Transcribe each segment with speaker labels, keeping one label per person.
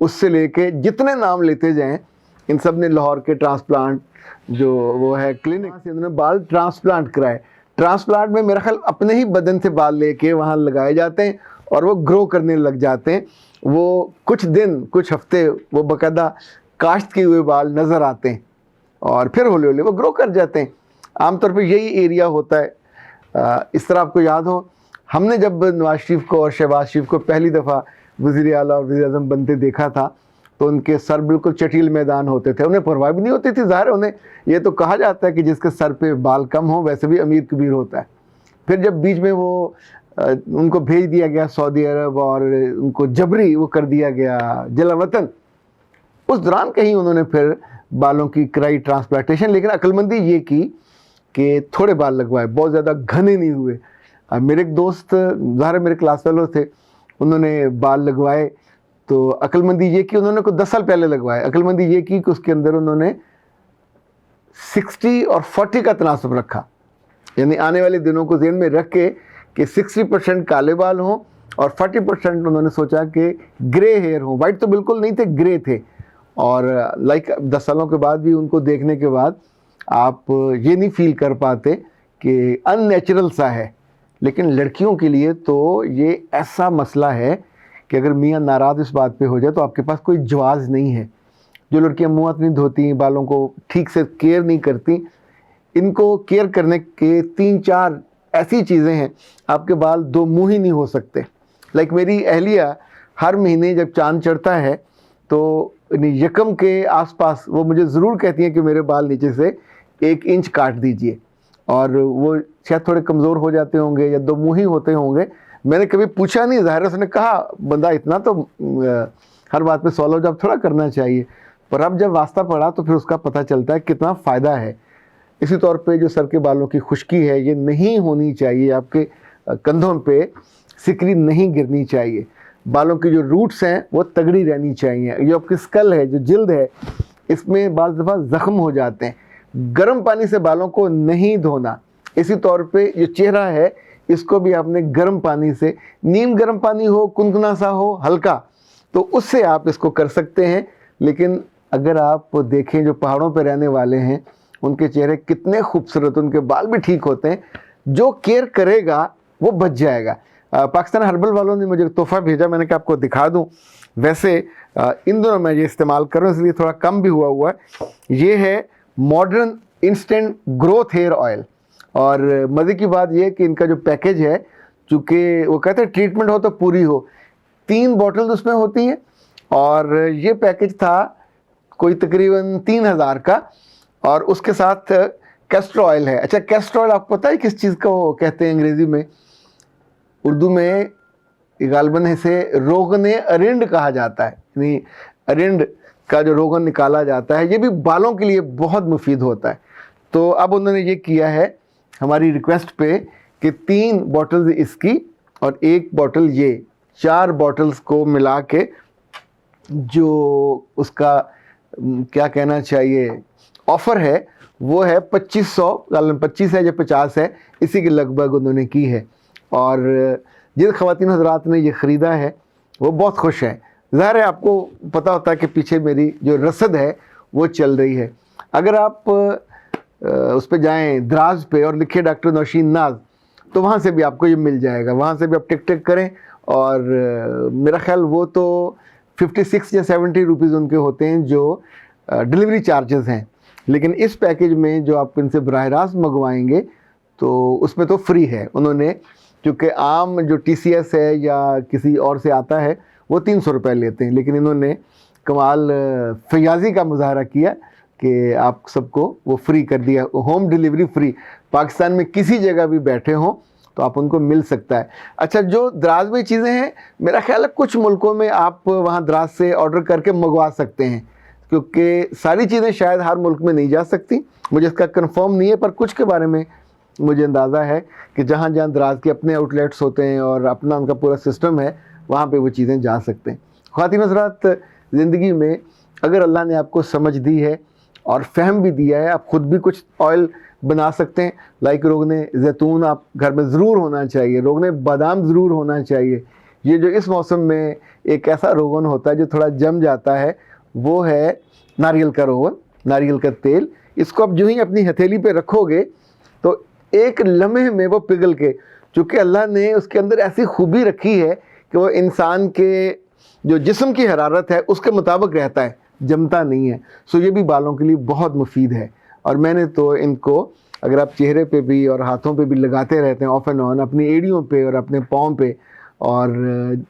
Speaker 1: اس سے لے کے جتنے نام لیتے جائیں، ان سب نے لاہور کے ٹرانسپلانٹ جو وہ ہے کلینک سے انہوں نے بال ٹرانسپلانٹ کرائے. ٹرانسپلانٹ میں میرا خیال اپنے ہی بدن سے بال لے کے وہاں لگائے جاتے ہیں اور وہ گرو کرنے لگ جاتے ہیں. وہ کچھ دن کچھ ہفتے وہ باقاعدہ کاشت کیے ہوئے بال نظر آتے ہیں اور پھر ہولے ہولے وہ گرو کر جاتے ہیں. عام طور پہ یہی ایریا ہوتا ہے. اس طرح آپ کو یاد ہو، ہم نے جب نواز شریف کو اور شہباز شریف کو پہلی دفعہ وزیر اعلیٰ اور وزیر اعظم بنتے دیکھا تھا تو ان کے سر بالکل چٹیل میدان ہوتے تھے، انہیں پرواہ بھی نہیں ہوتی تھی. ظاہر انہیں یہ تو کہا جاتا ہے کہ جس کے سر پہ بال کم ہو ویسے بھی امیر کبیر ہوتا ہے. پھر جب بیچ میں وہ ان کو بھیج دیا گیا سعودی عرب اور ان کو جبری وہ کر دیا گیا جلا وطن، اس دوران کہیں انہوں نے پھر بالوں کی کرائی ٹرانسپلانٹیشن، لیکن عقل مندی یہ کی کہ تھوڑے بال لگوائے، بہت زیادہ گھنے نہیں ہوئے. میرے ایک دوست ظاہر میرے کلاس فیلو تھے، انہوں نے بال لگوائے تو عقل مندی یہ کی انہوں نے کوئی 10 سال پہلے لگوائے. عقل مندی یہ کی کہ اس کے اندر انہوں نے 60 اور 40 کا تناسب رکھا، یعنی آنے والے دنوں کو ذہن میں رکھ کے کہ 60% کالے بال ہوں اور 40% انہوں نے سوچا کہ گرے ہیئر ہوں. وائٹ تو بالکل نہیں تھے، گرے تھے. اور 10 سالوں کے بعد بھی ان کو دیکھنے کے بعد آپ یہ نہیں فیل کر پاتے کہ ان نیچرل سا ہے. لیکن لڑکیوں کے لیے تو یہ ایسا مسئلہ ہے کہ اگر میاں ناراض اس بات پہ ہو جائے تو آپ کے پاس کوئی جواز نہیں ہے. جو لڑکیاں منہ ہاتھ نہیں دھوتی، بالوں کو ٹھیک سے کیئر نہیں کرتی، ان کو کیئر کرنے کے 3-4 ایسی چیزیں ہیں. آپ کے بال 2 منہ ہی نہیں ہو سکتے. لائک میری اہلیہ ہر مہینے جب چاند چڑھتا ہے تو یکم کے آس پاس وہ مجھے ضرور کہتی ہیں کہ میرے بال نیچے سے 1 انچ کاٹ دیجئے. اور وہ شاید تھوڑے کمزور ہو جاتے ہوں گے یا 2 منہ ہی ہوتے ہوں گے. میں نے کبھی پوچھا نہیں، ظاہر اس نے کہا بندہ اتنا تو ہر بات پہ سوال و جواب تھوڑا کرنا چاہیے. پر اب جب واسطہ پڑا تو پھر اس کا پتہ چلتا ہے کتنا فائدہ ہے. اسی طور پہ جو سر کے بالوں کی خشکی ہے یہ نہیں ہونی چاہیے. آپ کے کندھوں پہ سکری نہیں گرنی چاہیے. بالوں کی جو روٹس ہیں وہ تگڑی رہنی چاہیے. جو آپ کی اسکل ہے، جو جلد ہے، اس میں بعض دفعہ زخم ہو جاتے ہیں. گرم پانی سے بالوں کو نہیں دھونا. اسی طور پہ جو چہرہ ہے اس کو بھی آپ نے گرم پانی سے، نیم گرم پانی ہو، کنکنا سا ہو، ہلکا، تو اس سے آپ اس کو کر سکتے ہیں. لیکن اگر آپ دیکھیں جو پہاڑوں پہ رہنے والے ہیں ان کے چہرے کتنے خوبصورت، ان کے بال بھی ٹھیک ہوتے ہیں. جو کیئر کرے گا وہ بچ جائے گا. پاکستان ہربل والوں نے مجھے تحفہ بھیجا، میں نے کہا آپ کو دکھا دوں. ویسے ان دنوں میں یہ استعمال کروں اس لیے تھوڑا کم بھی ہوا ہے. یہ ہے modern instant growth hair oil. اور مزے کی بات یہ کہ ان کا جو پیکج ہے، چونکہ وہ کہتے ہیں ٹریٹمنٹ ہو تو پوری ہو، 3 بوٹلز اس میں ہوتی ہیں. اور یہ پیکج تھا کوئی تقریباً 3000 کا، اور اس کے ساتھ کیسٹر آئل ہے. اچھا کیسٹر آئل آپ کو پتہ ہے کس چیز کا وہ کہتے ہیں انگریزی میں؟ اردو میں غالباً اسے روغن ارنڈ کہا جاتا ہے. یعنی ارنڈ کا جو روغن نکالا جاتا ہے یہ بھی بالوں کے لیے بہت مفید ہوتا ہے. تو اب انہوں نے یہ کیا ہے ہماری ریکویسٹ پہ کہ 3 بوٹلز اس کی اور 1 بوٹل یہ، 4 بوٹلز کو ملا کے جو اس کا کیا کہنا چاہیے آفر ہے وہ ہے 2500، غالباً 25 ہے یا 50 ہے، اسی کے لگ بھگ انہوں نے کی ہے. اور جن خواتین حضرات نے یہ خریدا ہے وہ بہت خوش ہیں. ظاہر ہے آپ کو پتہ ہوتا ہے کہ پیچھے میری جو رسد ہے وہ چل رہی ہے. اگر آپ اس پہ جائیں دراز پہ اور لکھے ڈاکٹر نوشین ناز تو وہاں سے بھی آپ کو یہ مل جائے گا. وہاں سے بھی آپ ٹک کریں. اور میرا خیال وہ تو 56 یا 70 روپیز ان کے ہوتے ہیں جو ڈیلیوری چارجز ہیں. لیکن اس پیکج میں جو آپ ان سے براہ راست منگوائیں گے تو اس میں تو فری ہے. انہوں نے چونکہ عام جو ٹی سی ایس ہے یا کسی اور سے آتا ہے وہ 300 روپے لیتے ہیں، لیکن انہوں نے کمال فیاضی کا مظاہرہ کیا کہ آپ سب کو وہ فری کر دیا. ہوم ڈیلیوری فری، پاکستان میں کسی جگہ بھی بیٹھے ہوں تو آپ ان کو مل سکتا ہے. اچھا جو دراز میں چیزیں ہیں میرا خیال ہے کچھ ملکوں میں آپ وہاں دراز سے آرڈر کر کے منگوا سکتے ہیں، کیونکہ ساری چیزیں شاید ہر ملک میں نہیں جا سکتی. مجھے اس کا کنفرم نہیں ہے، پر کچھ کے بارے میں مجھے اندازہ ہے کہ جہاں جہاں دراز کے اپنے آؤٹ لیٹس ہوتے ہیں اور اپنا ان کا پورا سسٹم ہے وہاں پہ وہ چیزیں جا سکتے ہیں. خواتین حضرات، زندگی میں اگر اللہ نے آپ کو سمجھ دی ہے اور فہم بھی دیا ہے، آپ خود بھی کچھ آئل بنا سکتے ہیں. لائک روغن زیتون آپ گھر میں ضرور ہونا چاہیے، روغن بادام ضرور ہونا چاہیے. یہ جو اس موسم میں ایک ایسا روغن ہوتا ہے جو تھوڑا جم جاتا ہے، وہ ہے ناریل کا روغن، ناریل کا تیل. اس کو آپ جو ہی اپنی ہتھیلی پہ رکھو گے تو ایک لمحے میں وہ پگھل کے، چونکہ اللہ نے اس کے اندر ایسی خوبی رکھی ہے کہ وہ انسان کے جو جسم کی حرارت ہے اس کے مطابق رہتا ہے، جمتا نہیں ہے. سو یہ بھی بالوں کے لیے بہت مفید ہے. اور میں نے تو ان کو اگر آپ چہرے پہ بھی اور ہاتھوں پہ بھی لگاتے رہتے ہیں آف اینڈ آن، اپنی ایڑیوں پہ اور اپنے پاؤں پہ اور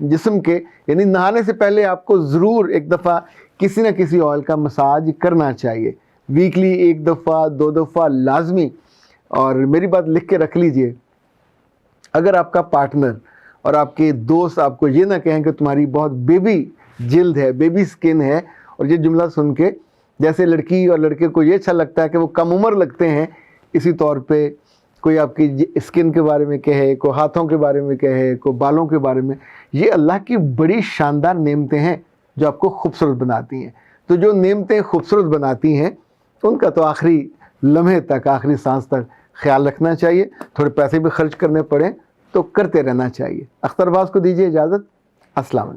Speaker 1: جسم کے، یعنی نہانے سے پہلے آپ کو ضرور ایک دفعہ کسی نہ کسی آئل کا مساج کرنا چاہیے. ویکلی 1 دفعہ 2 دفعہ لازمی. اور میری بات لکھ کے رکھ لیجئے، اگر آپ کا پارٹنر اور آپ کے دوست آپ کو یہ نہ کہیں کہ تمہاری بہت بیبی جلد ہے، بیبی سکن ہے، اور یہ جملہ سن کے جیسے لڑکی اور لڑکے کو یہ اچھا لگتا ہے کہ وہ کم عمر لگتے ہیں، اسی طور پہ کوئی آپ کی اسکن کے بارے میں کہے، کوئی ہاتھوں کے بارے میں کہے، کوئی بالوں کے بارے میں، یہ اللہ کی بڑی شاندار نعمتیں ہیں جو آپ کو خوبصورت بناتی ہیں. تو جو نعمتیں خوبصورت بناتی ہیں ان کا تو آخری لمحے تک، آخری سانس تک خیال رکھنا چاہیے. تھوڑے پیسے بھی خرچ کرنے پڑیں تو کرتے رہنا چاہیے. اختر عباس کو دیجیے اجازت. السلام علیکم.